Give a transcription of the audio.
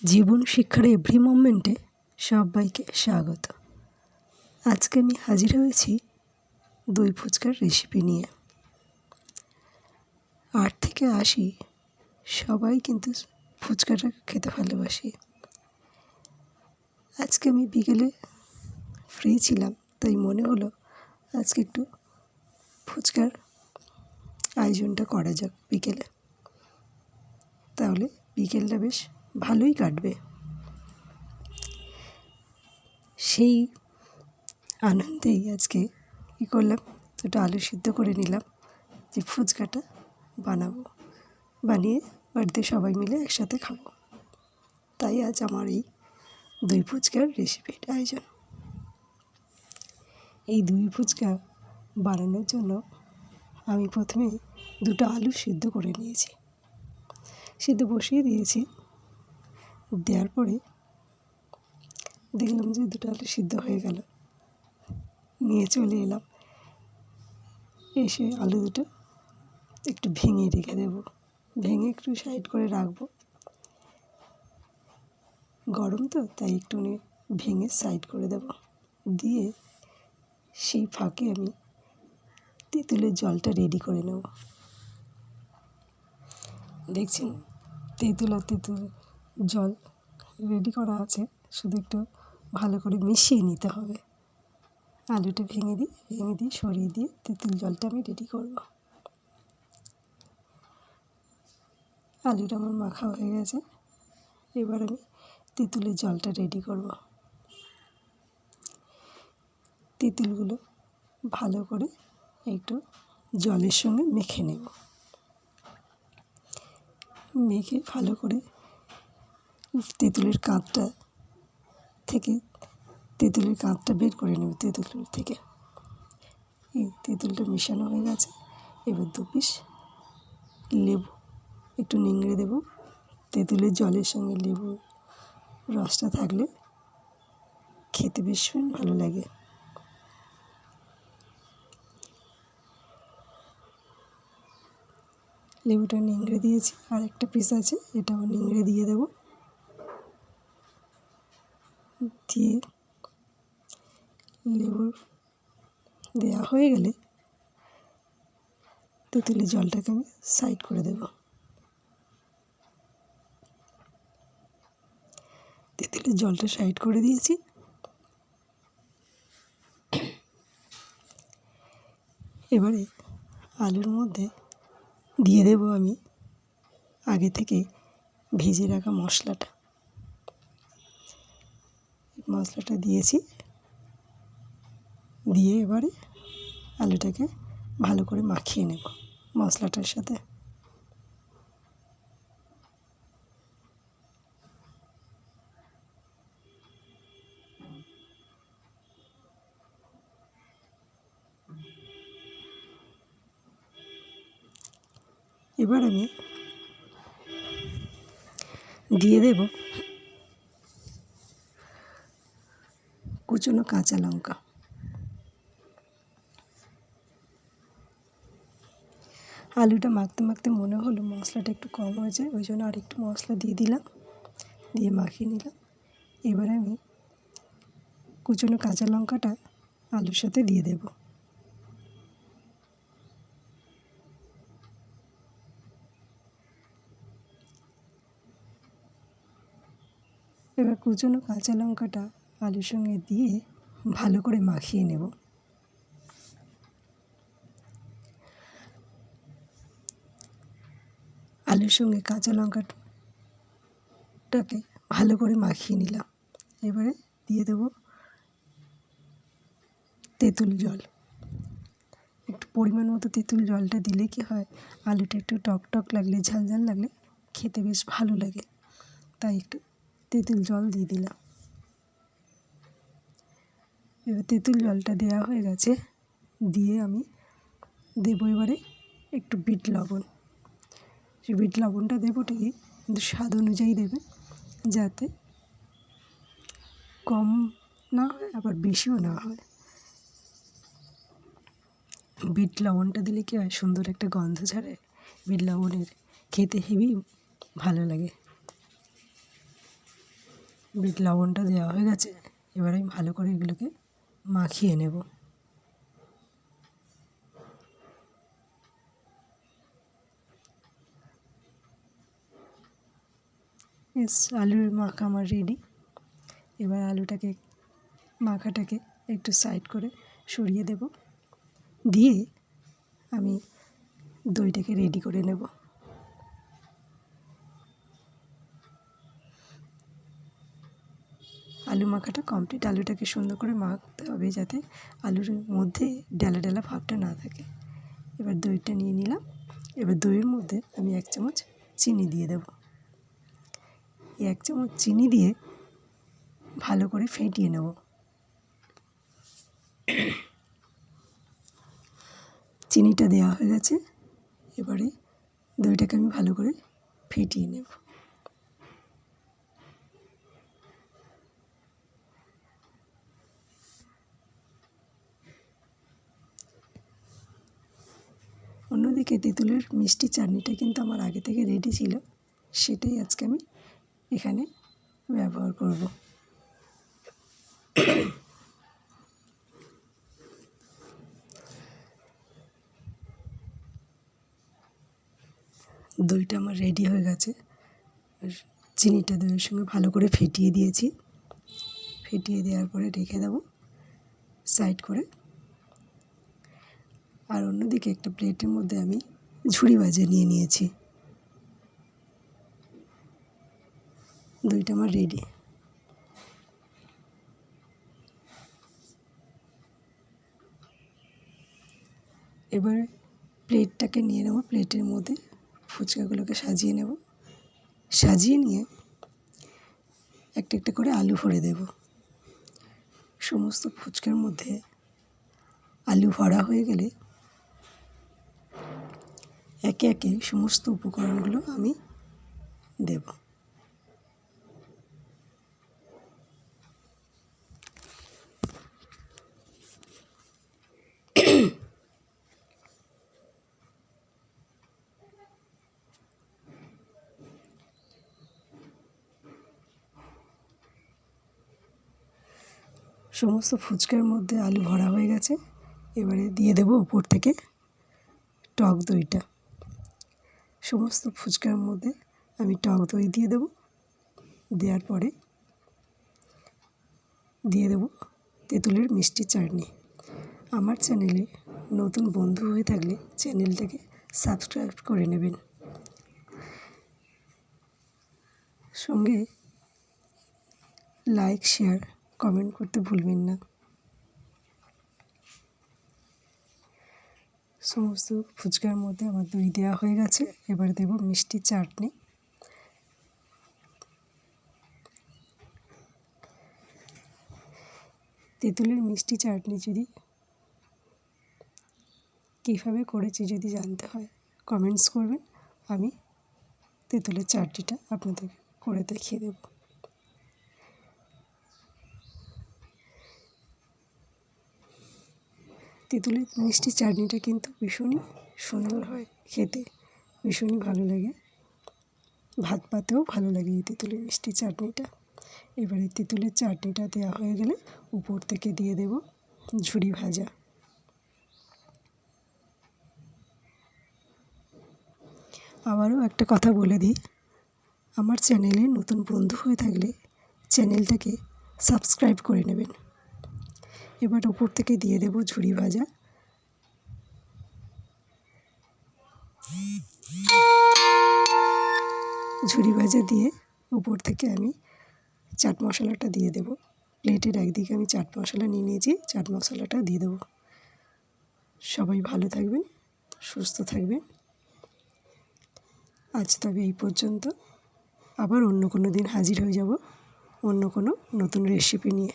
জীবন শিক্ষার এভরি মোমেন্টে সবাইকে স্বাগত। আজকে আমি হাজির হয়েছি দই ফুচকার রেসিপি নিয়ে। 8 থেকে 80 সবাই কিন্তু ফুচকাটা খেতে ভালোবাসি। আজকে আমি বিকেলে ফ্রি ছিলাম, তাই মনে হলো আজকে একটু ফুচকার আয়োজনটা করা যাক বিকেলে, তাহলে বিকেলটা বেশ ভালোই কাটবে। সেই আনন্দেই আজকে কী করলাম, দুটো আলু সিদ্ধ করে নিলাম যে ফুচকাটা বানিয়ে বাড়িতে সবাই মিলে একসাথে খাবো। তাই আজ আমার এই দই ফুচকার রেসিপির আয়োজন। এই দই ফুচকা বানানোর জন্য আমি প্রথমে দুটো আলু সিদ্ধ করে নিয়েছি, সিদ্ধ বসিয়ে দিয়েছি। দেওয়ার পরে দেখলাম যে দুটো আলু সিদ্ধ হয়ে গেল, নিয়ে চলে এলাম। এসে আলু দুটো একটু ভেঙে রেখে দেবো, ভেঙে একটু সাইড করে রাখবো। গরম তো, তাই একটুখানি ভেঙে সাইড করে দেবো। দিয়ে সেই ফাঁকে আমি তেঁতুলের জলটা রেডি করে নেব। দেখছেন তেঁতুল জল রেডি করা আছে, শুধু একটু ভালো করে মিশিয়ে নিতে হবে। আলুটা ভেঙে দিয়ে সরিয়ে দিয়ে তেঁতুল জলটা আমি রেডি করব। আলুটা আমার মাখা হয়ে গেছে, এবার আমি তেঁতুলের জলটা রেডি করব। তেঁতুলগুলো ভালো করে একটু জলের সঙ্গে মেখে নেব। মেখে ভালো করে তেঁতুলের কাঁধটা বের করে নেব তেঁতুল থেকে। এই তেঁতুলটা মেশানো হয়ে গেছে। এবার 2 পিস লেবু একটু নিংড়ে দেব। তেঁতুলের জলের সঙ্গে লেবু রসটা থাকলে খেতে ভীষণ ভালো লাগে। লেবুটা নিংড়ে দিয়েছি, আর একটা পিস আছে, এটাও নিংড়ে দিয়ে দেব। দিয়ে লেবু দেওয়া হয়ে গেলে তেঁতুলের জলটাকে আমি সাইড করে দেব। তেঁতুলের জলটা সাইড করে দিয়েছি। এবারে আলুর মধ্যে দিয়ে দেব আমি আগে থেকে ভেজে রাখা মশলাটা। মশলাটা দিয়েছি, দিয়ে এবারে আলুটাকে ভালো করে মাখিয়ে নেব মশলাটার সাথে। এবার আমি দিয়ে দেব কুচনো কাঁচা লঙ্কা। আলুটা মাখতে মাখতে মনে হলো মশলাটা একটু কম হয়েছে, ওই জন্য আর একটু মশলা দিয়ে দিলাম, দিয়ে মাখিয়ে নিলাম। এবারে আমি কুচনো কাঁচা লঙ্কাটা আলুর সাথে দিয়ে দেব। এবার কুচনো কাঁচা লঙ্কাটা আলুর সঙ্গে দিয়ে ভালো করে মাখিয়ে নেব। আলুর সঙ্গে কাঁচা লঙ্কাটাকে ভালো করে মাখিয়ে নিলাম। এবারে দিয়ে দেব তেঁতুল জল। একটু পরিমাণ মতো তেঁতুল জলটা দিলে কি হয়, আলুটা একটু টক লাগলে, ঝাল লাগলে খেতে বেশ ভালো লাগে, তাই একটু তেঁতুল জল দিয়ে দিলাম। এবার তেঁতুল জলটা দেওয়া হয়ে গেছে, দিয়ে আমি দেবো এবারে একটু বিট লবণ। সেই বিট লবণটা দেবো ঠিকই, কিন্তু স্বাদ অনুযায়ী দেবে, যাতে কম না হয় আবার বেশিও না হয়। বিট লবণটা দিলে কী হয়, সুন্দর একটা গন্ধ ছাড়ে বিট লবণের, খেতে হেবি ভালো লাগে। বিট লবণটা দেওয়া হয়ে গেছে। এবার আমি ভালো করে এগুলোকে মাখিয়ে নেব। আলুর মাখা আমার রেডি। এবার মাখাটাকে একটু সাইড করে সরিয়ে দেব, দিয়ে আমি দইটাকে রেডি করে নেব। আলু মাখাটা কমপ্লিট। আলুটাকে সুন্দর করে মাখতে হবে যাতে আলুর মধ্যে ডেলা ডেলা ভাবটা না থাকে। এবার দইটা নিয়ে নিলাম। এবার দইয়ের মধ্যে আমি 1 চামচ চিনি দিয়ে দেব। এই 1 চামচ চিনি দিয়ে ভালো করে ফেটিয়ে নেব। চিনিটা দেওয়া হয়ে গেছে। এবারে দইটাকে আমি ভালো করে ফেটিয়ে নেব। অন্যদিকে তেঁতুলের মিষ্টি চাটনিটা কিন্তু আমার আগে থেকে রেডি ছিল, সেটাই আজকে আমি এখানে ব্যবহার করব। দইটা আমার রেডি হয়ে গেছে। চিনিটা দইয়ের সঙ্গে ভালো করে ফেটিয়ে দিয়েছি। ফেটিয়ে দেওয়ার পরে রেখে দেবো সাইড করে। আর অন্যদিকে একটা প্লেটের মধ্যে আমি ঝুড়ি ভাজা নিয়ে নিয়েছি। দইটা আমার রেডি। এবার প্লেটটাকে নিয়ে নেব। প্লেটের মধ্যে ফুচকাগুলোকে সাজিয়ে নেব। সাজিয়ে নিয়ে একটা একটা করে আলু ভরে দেব। সমস্ত ফুচকার মধ্যে আলু ভরা হয়ে গেলে একে একে সমস্ত উপকরণগুলো আমি দেব। সমস্ত ফুচকার মধ্যে আলু ভরা হয়ে গেছে। এবারে দিয়ে দেব উপর থেকে টক দইটা। সমস্ত ফুচকার মধ্যে আমি টক দই দিয়ে দেব। দেওয়ার পরে দিয়ে দেব তেঁতুলের মিষ্টি চাটনি। আমার চ্যানেলে নতুন বন্ধু হয়ে থাকলে চ্যানেলটাকে সাবস্ক্রাইব করে নেবেন। সঙ্গে লাইক, শেয়ার, কমেন্ট করতে ভুলবেন না। সমস্ত ফুচকার মধ্যে আমার দই দেওয়া হয়ে গেছে। এবার দেব মিষ্টি চাটনি। তেঁতুলের মিষ্টি চাটনি কীভাবে করেছি যদি জানতে হয় কমেন্টস করবেন। আমি তেঁতুলের চাটনিটা আপনাদের করে দেখিয়ে দেব। তেঁতুলের মিষ্টি চাটনিটা কিন্তু ভীষণই সুন্দর হয় খেতে, ভীষণই ভালো লাগে। ভাত পাতেও ভালো লাগে এই তেঁতুলের মিষ্টি চাটনিটা। এবারে তেঁতুলের চাটনিটা দেওয়া হয়ে গেলে উপর থেকে দিয়ে দেব ঝুরি ভাজা। আবারও একটা কথা বলে দিই, আমার চ্যানেলে নতুন বন্ধু হয়ে থাকলে চ্যানেলটাকে সাবস্ক্রাইব করে নেবেন। এবার উপর থেকে দিয়ে দেব ঝুরি ভাজা। ঝুরি ভাজা দিয়ে উপর থেকে আমি চাট মশলাটা দিয়ে দেব। প্লেটের একদিকে আমি চাট মশলা নিয়ে নিয়েছি, চাট মশলাটা দিয়ে দেব। সবাই ভালো থাকবেন, সুস্থ থাকবেন। আজ তবে এই পর্যন্ত। আবার অন্য কোনো দিন হাজির হয়ে যাব অন্য কোনো নতুন রেসিপি নিয়ে।